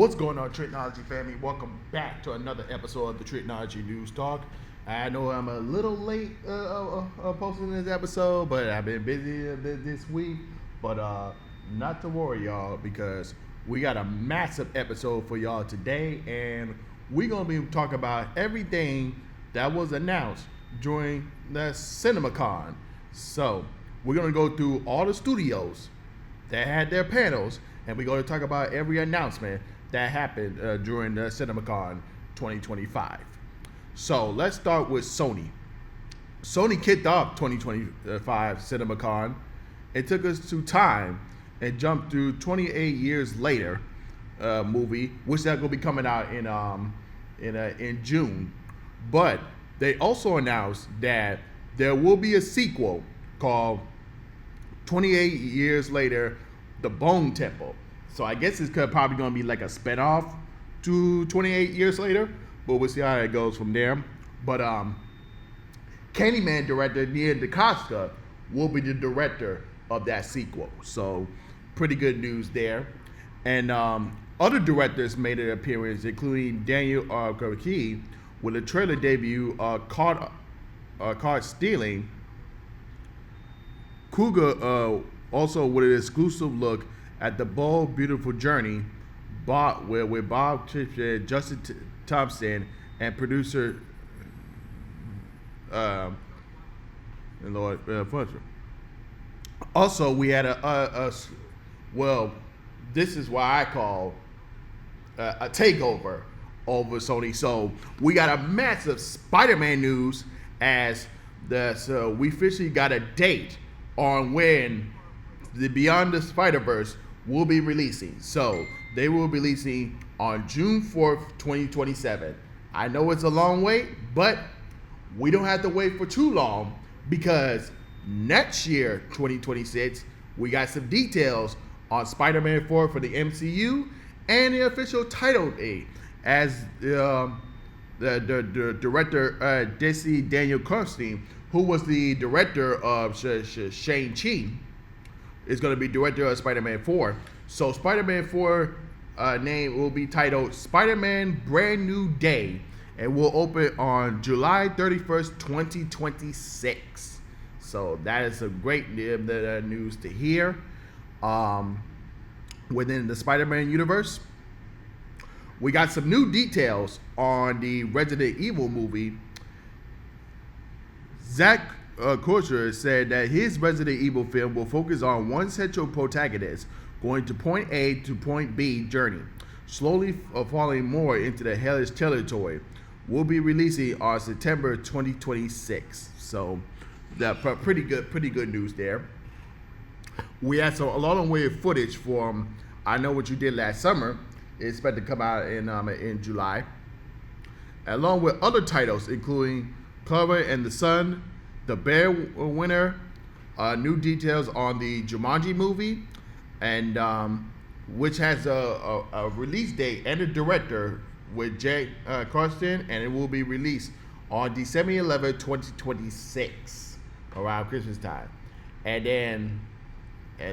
What's going on, Tricology family? Welcome back to another episode of the Tricology News Talk. I know I'm a little late posting this episode, but I've been busy this week. But not to worry, y'all, because we got a massive episode for y'all today, and we're gonna be talking about everything that was announced during the Cinemacon. So we're gonna go through all the studios that had their panels, and we're going to talk about every announcement that happened during the Cinemacon 2025. So let's start with Sony. Sony kicked off 2025 Cinemacon. It took us to time and jumped through 28 years later movie, which that's going to be coming out in June. But they also announced that there will be a sequel called 28 years later, The Bone Temple. So I guess it's probably going to be like a spinoff to 28 years later, but we'll see how it goes from there. But Candyman director Nia DaCosta will be the director of that sequel. So pretty good news there. And other directors made an appearance, including Daniel Key, with a trailer debut Card Stealing. Cougar also with an exclusive look at the Bold, Beautiful Journey, with Bob Chipson, Justin Thompson, and producer Fletcher. Also, we had this is why I call a takeover over Sony. So we got a massive Spider-Man news so we officially got a date on when the Beyond the Spider-Verse will be releasing. So they will be releasing on June 4th, 2027. I know it's a long wait, but we don't have to wait for too long, because next year, 2026, we got some details on Spider-Man 4 for the MCU and the official title date, as the director, Daniel Kirstein, who was the director of Shang-Chi, is going to be director of Spider-Man 4. So Spider-Man 4 name will be titled Spider-Man Brand New Day, and will open on July 31st, 2026. So that is a great news to hear. Within the Spider-Man universe, we got some new details on the Resident Evil movie. Zach Korcher said that his Resident Evil film will focus on one central protagonist going to point A to point B journey, slowly falling more into the hellish territory. Will be releasing on September 2026. So that pretty good news there. We had a lot of weird footage from I Know What You Did Last Summer. It's expected to come out in July, along with other titles including Clover and the Sun, The Bear Winner, new details on the Jumanji movie, and which has a release date and a director with Jay Karsten, and it will be released on December 11, 2026, around Christmas time. And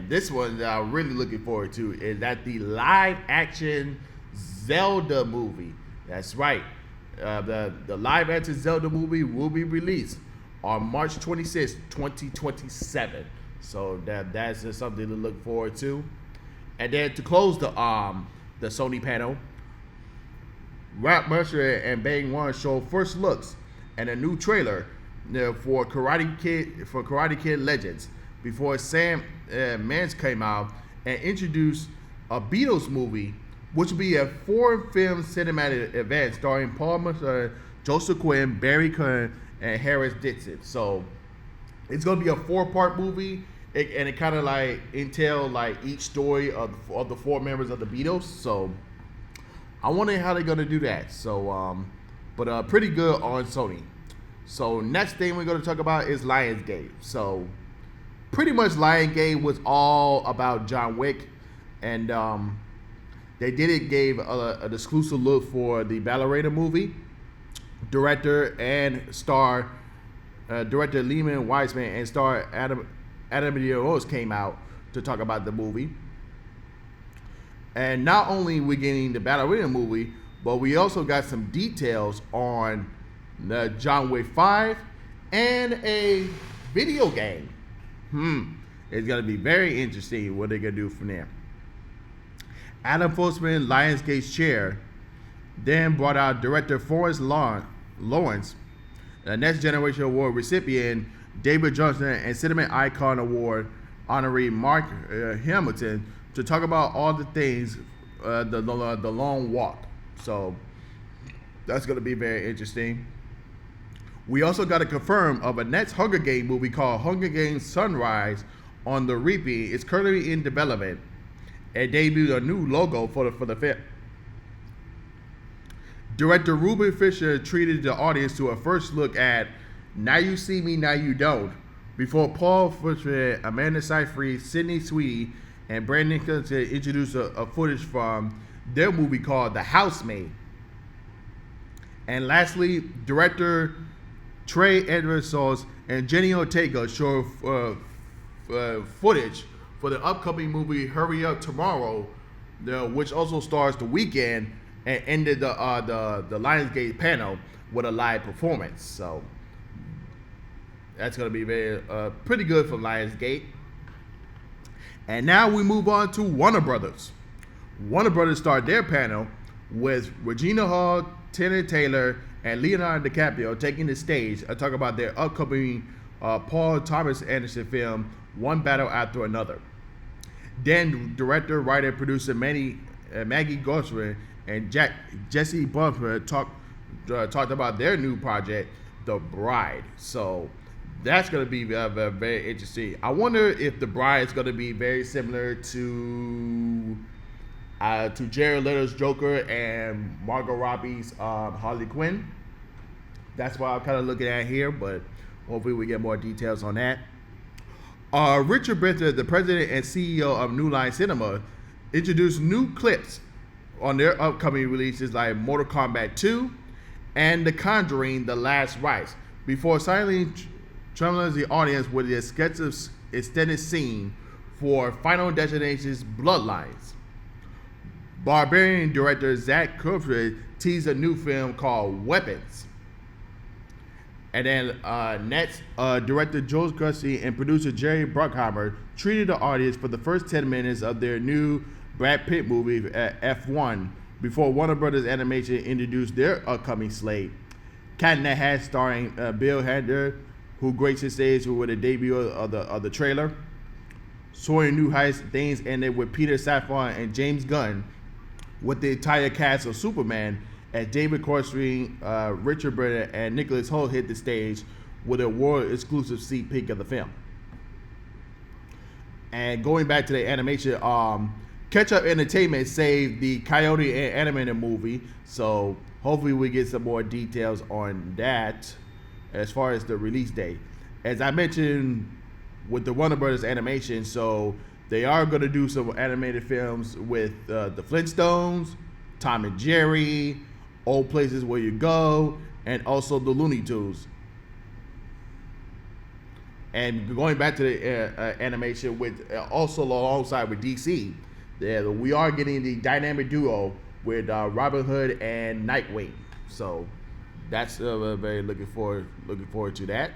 this one that I'm really looking forward to is that the live action Zelda movie. That's right. The live action Zelda movie will be released on March 26, 2027. So that's just something to look forward to. And then to close the Sony panel, Rap Mercer and Bang One showed first looks and a new trailer for Karate Kid Legends before Sam Mans came out and introduced a Beatles movie, which will be a 4-film cinematic event starring Paul Mercer, Joseph Quinn, Barry Cohen, and Harris Dixon. So it's gonna be a 4-part movie, and it kind of like entail like each story of the 4 members of the Beatles. So I wonder how they're gonna do that. So but pretty good on Sony. So next thing we're gonna talk about is Lionsgate. So pretty much Lionsgate was all about John Wick, and they gave an exclusive look for the Ballerina movie. Director Lehman Weissman and star Adam Rose came out to talk about the movie. And not only we getting the Battle Arena movie, but we also got some details on the John Wick 5 and a video game. It's going to be very interesting what they're going to do from there. Adam Forsman, Lionsgate's chair, then brought out director Forrest Lawrence, the Next Generation Award recipient David Johnson, and Cinemacon Award honoree Mark Hamilton to talk about all the things, the long walk. So that's going to be very interesting. We also got a confirm of a next Hunger Games movie called Hunger Games Sunrise on the repeat. It's currently in development and debuted a new logo for the film. Director Ruben Fisher treated the audience to a first look at Now You See Me, Now You Don't, before Paul Fisher, Amanda Seyfried, Sydney Sweeney, and Brandon Clinton introduced a footage from their movie called The Housemaid. And lastly, director Trey Edwards and Jenny Ortega showed footage for the upcoming movie Hurry Up Tomorrow, which also stars The Weeknd, and ended the Lionsgate panel with a live performance. So that's going to be very pretty good for Lionsgate. And now we move on to Warner Brothers. Warner Brothers started their panel with Regina Hall, Tina Taylor, and Leonardo DiCaprio taking the stage to talk about their upcoming Paul Thomas Anderson film, One Battle After Another. Then director, writer, producer Maggie Gosselin and Jesse Bumper talked about their new project, The Bride. So that's going to be very interesting. I wonder if The Bride is going to be very similar to Jared Leto's Joker and Margot Robbie's Harley Quinn. That's what I'm kind of looking at here, but hopefully we get more details on that. Richard Brenton, the president and CEO of New Line Cinema, introduced new clips on their upcoming releases like Mortal Kombat 2 and The Conjuring: The Last Rites, before silently tremors the audience with the extensive extended scene for Final Destination's Bloodlines. Barbarian director Zach Kurford teased a new film called Weapons. And then next, director Joel Gussie and producer Jerry Bruckheimer treated the audience for the first 10 minutes of their new Brad Pitt movie, F1, before Warner Brothers Animation introduced their upcoming slate. Cat in the Hat starring Bill Hader, who graced the stage with the debut of the trailer. Soaring New Heights, things ended with Peter Safran and James Gunn with the entire cast of Superman, as David Corstring, Richard Brennan, and Nicholas Hoult hit the stage with a world-exclusive sneak peek of the film. And going back to the animation, Catch Up Entertainment saved the Coyote animated movie, so hopefully we get some more details on that as far as the release date. As I mentioned with the Warner Brothers Animation, so they are going to do some animated films with the Flintstones, Tom and Jerry, Old Places Where You Go, and also the Looney Tunes. And going back to the animation with also alongside with DC, we are getting the dynamic duo with Robin Hood and Nightwing. So that's very looking forward to that.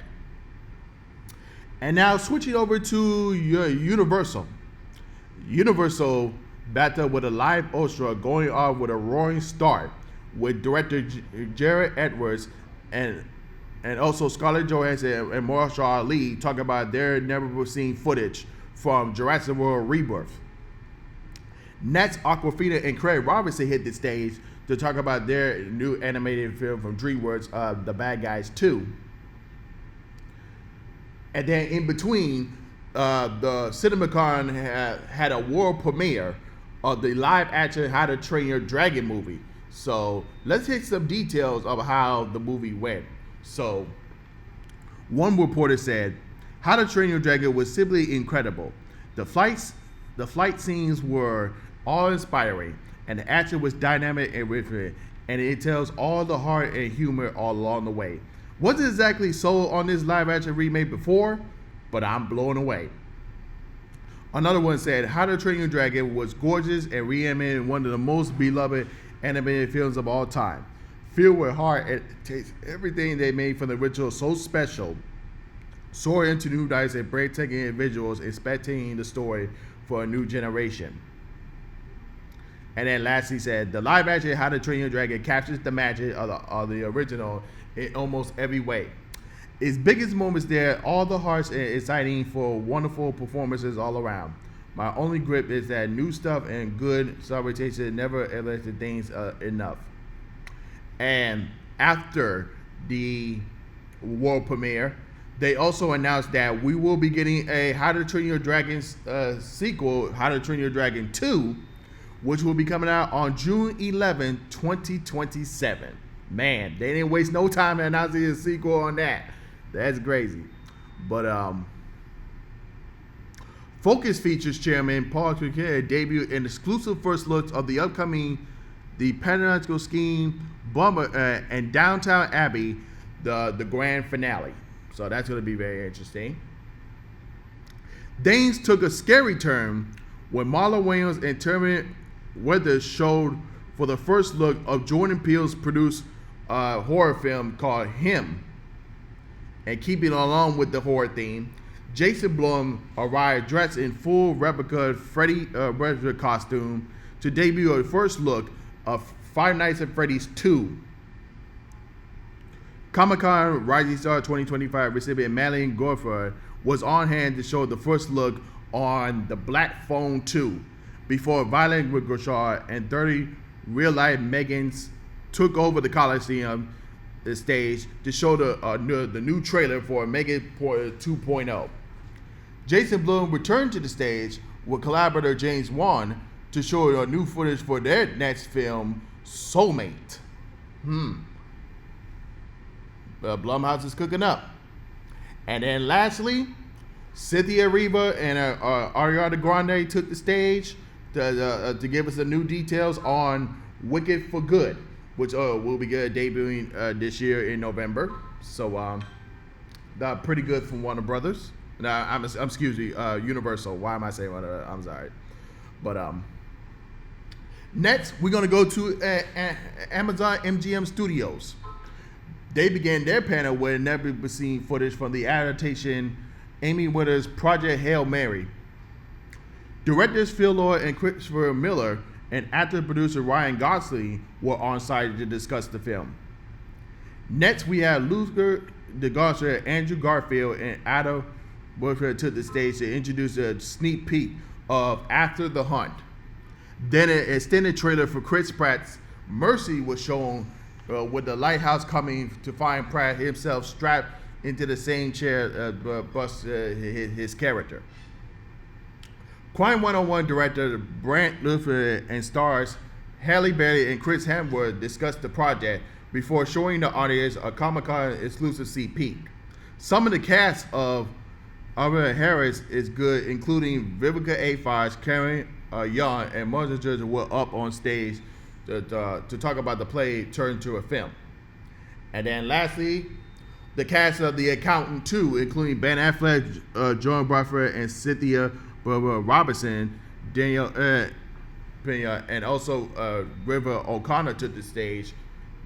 And now switching over to Universal. Universal backed up with a live orchestra going off with a roaring start, with director Jared Edwards and also Scarlett Johansson and Mahershala Ali talking about their never-seen footage from Jurassic World Rebirth. Next, Awkwafina and Craig Robinson hit the stage to talk about their new animated film from DreamWorks, The Bad Guys 2. And then in between, the Cinemacon had a world premiere of the live-action How to Train Your Dragon movie. So let's hit some details of how the movie went. So one reporter said, How to Train Your Dragon was simply incredible. The flight scenes were awe-inspiring, and the action was dynamic and rhythmic, and it tells all the heart and humor all along the way. Wasn't exactly sold on this live-action remake before, but I'm blown away. Another one said, How to Train Your Dragon was gorgeous and reanimated one of the most beloved animated films of all time. Filled with heart, it takes everything they made from the original so special, soar into new heights and breathtaking visuals, expecting the story for a new generation. And then lastly said, the live action How to Train Your Dragon captures the magic of the original in almost every way. Its biggest moments there, all the hearts and exciting for wonderful performances all around. My only grip is that new stuff and good celebration never elected things enough. And after the world premiere, they also announced that we will be getting a How to Train Your Dragon sequel, How to Train Your Dragon 2, which will be coming out on June 11, 2027. Man, they didn't waste no time announcing a sequel on that. That's crazy. But Focus Features chairman Paul Tricology debuted an exclusive first look of the upcoming The Pedagogical Scheme, Bummer, and Downtown Abbey, the grand finale. So that's going to be very interesting. Things took a scary turn when Marlon Wayans and Terry Weathers showed for the first look of Jordan Peele's produced horror film called Him. And keeping along with the horror theme, Jason Blum arrived dressed in full replica Freddy costume to debut a first look of Five Nights at Freddy's 2. Comic-Con Rising Star 2025 recipient Madeline Gorford was on hand to show the first look on the Black Phone 2 before Violet Gouchard and 30 real-life Megans took over the Coliseum stage to show the new trailer for Megan 2.0. Jason Blum returned to the stage with collaborator James Wan to show new footage for their next film, Soulmate. Blumhouse is cooking up. And then lastly, Cynthia Erivo and Ariana Grande took the stage to give us the new details on Wicked for Good, which will be good debuting this year in November. So pretty good from Warner Brothers. Excuse me, Universal. Why am I saying Warner? I'm sorry. But next, we're going to go to Amazon MGM Studios. They began their panel with never-seen footage from the adaptation Amy Witters' Project Hail Mary. Directors Phil Lord and Christopher Miller and actor-producer Ryan Gosling were on site to discuss the film. Next, we have Luther DeGarcia, Andrew Garfield, and Ada Woodford took the stage to introduce a sneak peek of After the Hunt. Then an extended trailer for Chris Pratt's Mercy was shown with the lighthouse coming to find Pratt himself strapped into the same chair bust his character. Crime 101 director Brant Luther and stars Halle Berry and Chris Hemsworth discussed the project before showing the audience a Comic-Con exclusive sneak peek. Some of the cast of Arya Harris is good, including Vivica A. Fox, Karen Young, and Martin Judge were up on stage to talk about the play turned to a film. And then lastly, the cast of The Accountant 2, including Ben Affleck, Joan Bradford, and Cynthia Robinson, Daniel Pena, and also River O'Connor took the stage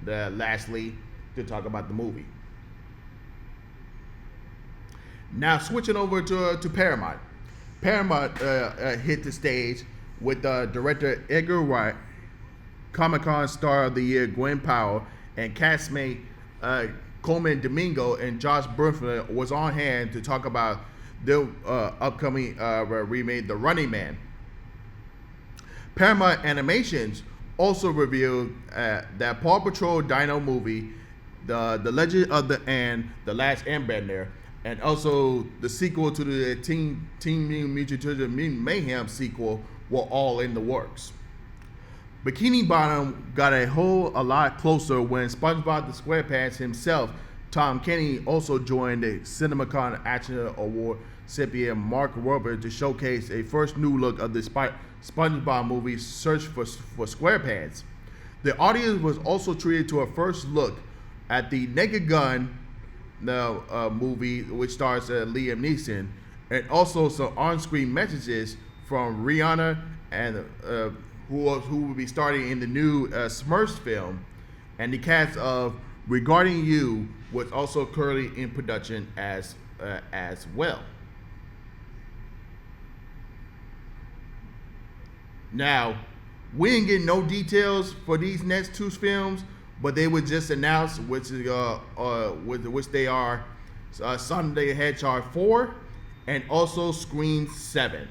lastly to talk about the movie. Now switching over to Paramount. Paramount hit the stage with director Edgar Wright, Comic-Con Star of the Year Gwen Powell, and castmate Coleman Domingo and Josh Brolin was on hand to talk about their upcoming remake, The Running Man. Paramount Animations also revealed that Paw Patrol Dino movie, the Legend of the The Last Airbender, and also the sequel to the Teen Mutant Ninja Mayhem sequel were all in the works. Bikini Bottom got a lot closer when SpongeBob the SquarePants himself, Tom Kenny, also joined the Cinemacon Action Award recipient Mark Wahlberg to showcase a first new look of the SpongeBob movie Search for SquarePants. The audience was also treated to a first look at the Naked Gun movie, which stars Liam Neeson, and also some on-screen messages from Rihanna and who will be starting in the new Smurfs film, and the cast of Regarding You was also currently in production as well. Now, we didn't get no details for these next two films, but they were just announced, which they are Sonic the Hedgehog 4 and also Scream 7.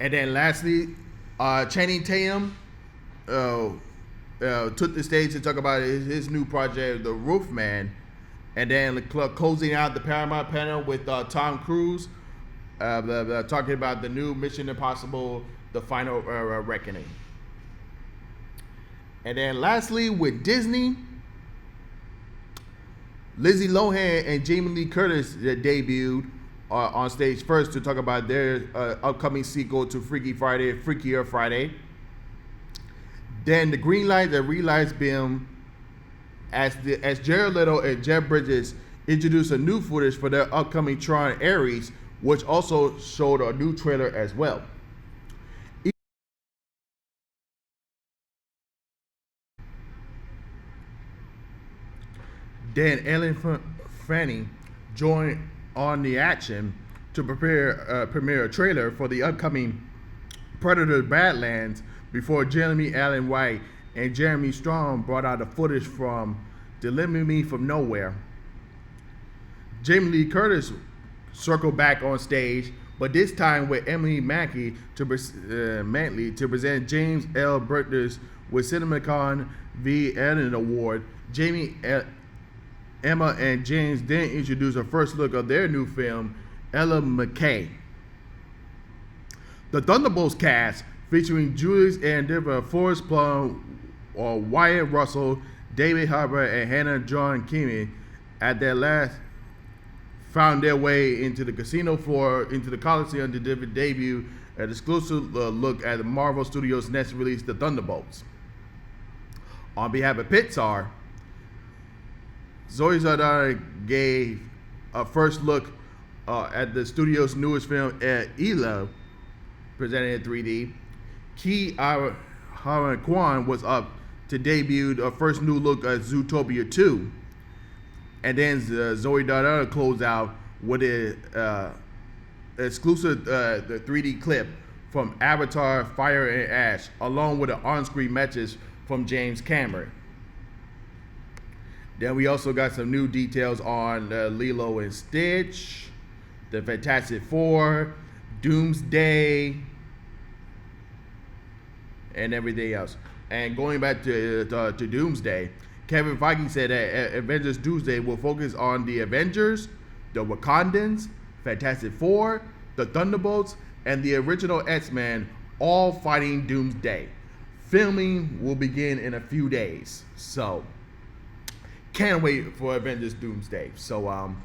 And then lastly, Channing Tatum took the stage to talk about his new project, The Roof Man, and then closing out the Paramount panel with Tom Cruise talking about the new Mission Impossible, The Final Reckoning. And then lastly, with Disney, Lindsay Lohan and Jamie Lee Curtis debuted on stage first to talk about their upcoming sequel to Freakier Friday. Then the green light and red lights beam as Jared Leto and Jeff Bridges introduced a new footage for their upcoming Tron Ares, which also showed a new trailer as well. Then Ellen Fanning joined on the action to premiere a trailer for the upcoming Predator Badlands before Jeremy Allen White and Jeremy Strong brought out the footage from Deliver Me From Nowhere. Jamie Lee Curtis circled back on stage, but this time with Emily Mackey to present James L. Brückner's with Cinemacon V. Ellen Award. Emma and James then introduced a first look of their new film, Ella McKay. The Thunderbolts cast, featuring Julius Andrews, Forrest Plum, Wyatt Russell, David Harbour, and Hannah John Keamy, at their last found their way into the casino floor, into the Coliseum to debut an exclusive look at the Marvel Studios' next release, The Thunderbolts. On behalf of Pixar, Zoe Saldana gave a first look at the studio's newest film, Ela, presented in 3D. Ki Haran Kwan was up to debut a first new look at Zootopia 2. And then Zoe Saldana closed out with an exclusive the 3D clip from Avatar Fire and Ash, along with an on-screen message from James Cameron. Then we also got some new details on Lilo and Stitch, the Fantastic Four, Doomsday, and everything else. And going back to Doomsday, Kevin Feige said that Avengers Doomsday will focus on the Avengers, the Wakandans, Fantastic Four, the Thunderbolts, and the original X-Men, all fighting Doomsday. Filming will begin in a few days. So, can't wait for Avengers Doomsday. So,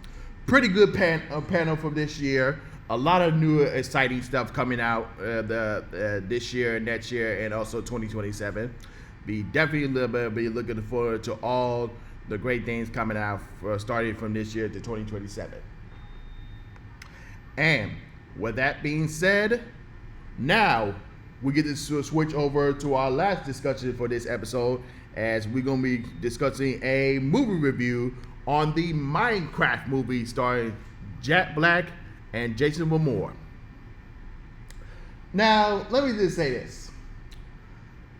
pretty good panel from this year. A lot of new exciting stuff coming out this year, next year, and also 2027. Be definitely be looking forward to all the great things coming out starting from this year to 2027. And with that being said, now we get to switch over to our last discussion for this episode, as we're going to be discussing a movie review on the Minecraft movie starring Jack Black and Jason Momoa. Now, let me just say this.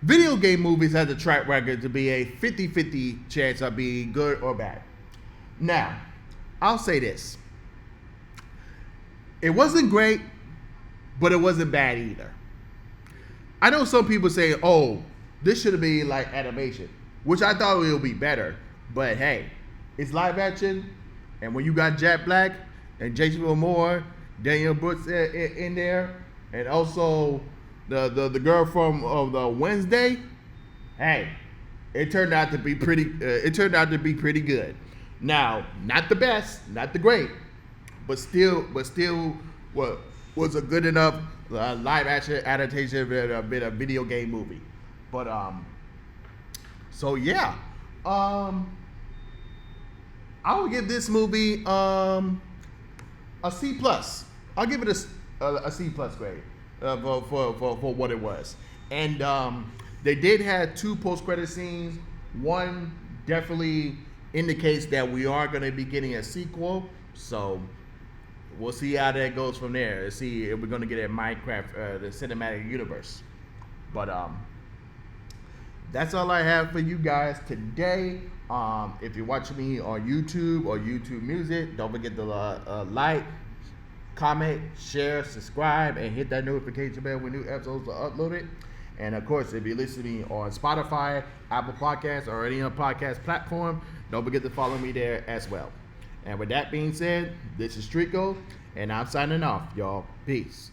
Video game movies have a track record to be a 50-50 chance of being good or bad. Now, I'll say this. It wasn't great, but it wasn't bad either. I know some people say, oh, this should be like animation, which I thought it would be better. But hey, it's live action, and when you got Jack Black and Jason Momoa, Daniel Brooks in there, and also the girl from the Wednesday, hey, it turned out to be pretty. It turned out to be pretty good. Now, not the best, not the great, but still, what was a good enough live action adaptation of a video game movie. But so yeah, I would give this movie a C plus. I'll give it a C plus grade for what it was. And they did have 2 post credit scenes. One definitely indicates that we are going to be getting a sequel. So we'll see how that goes from there. Let's see if we're going to get a Minecraft, the cinematic universe. But that's all I have for you guys today. If you're watching me on YouTube or YouTube Music, don't forget to like, comment, share, subscribe, and hit that notification bell when new episodes are uploaded. And of course, if you're listening on Spotify, Apple Podcasts, or any other podcast platform, don't forget to follow me there as well. And with that being said, this is Trico, and I'm signing off, y'all. Peace.